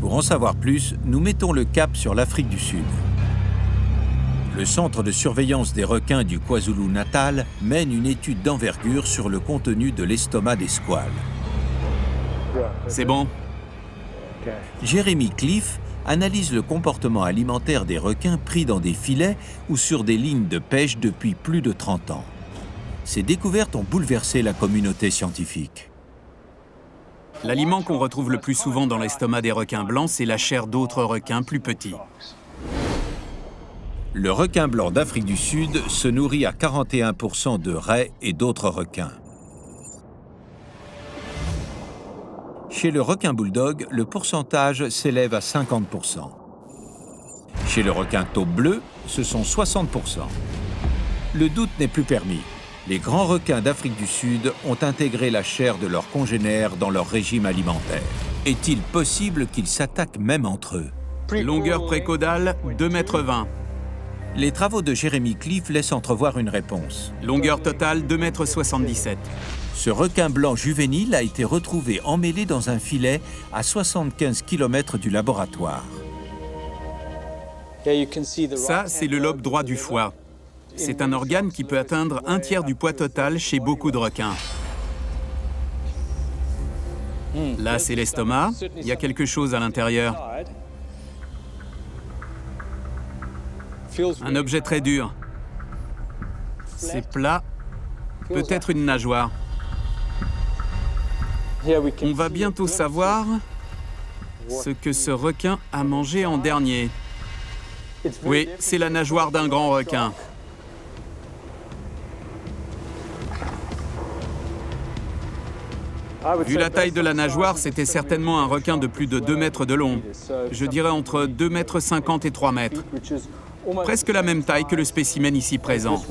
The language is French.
Pour en savoir plus, nous mettons le cap sur l'Afrique du Sud. Le Centre de surveillance des requins du KwaZulu-Natal mène une étude d'envergure sur le contenu de l'estomac des squales. C'est bon. Jeremy Cliff analyse le comportement alimentaire des requins pris dans des filets ou sur des lignes de pêche depuis plus de 30 ans. Ces découvertes ont bouleversé la communauté scientifique. L'aliment qu'on retrouve le plus souvent dans l'estomac des requins blancs, c'est la chair d'autres requins plus petits. Le requin blanc d'Afrique du Sud se nourrit à 41% de raies et d'autres requins. Chez le requin bulldog, le pourcentage s'élève à 50%. Chez le requin taupe bleu, ce sont 60%. Le doute n'est plus permis. Les grands requins d'Afrique du Sud ont intégré la chair de leurs congénères dans leur régime alimentaire. Est-il possible qu'ils s'attaquent même entre eux? Longueur précaudale, 2,20 m. Les travaux de Jeremy Cliff laissent entrevoir une réponse. Longueur totale, 2,77 m. Ce requin blanc juvénile a été retrouvé emmêlé dans un filet à 75 km du laboratoire. Ça, c'est le lobe droit du foie. C'est un organe qui peut atteindre un tiers du poids total chez beaucoup de requins. Là, c'est l'estomac. Il y a quelque chose à l'intérieur. Un objet très dur. C'est plat. Peut-être une nageoire. On va bientôt savoir ce que ce requin a mangé en dernier. Oui, c'est la nageoire d'un grand requin. Vu la taille de la nageoire, c'était certainement un requin de plus de 2 mètres de long. Je dirais entre 2,50 m et 3 mètres. Presque la même taille que le spécimen ici présent.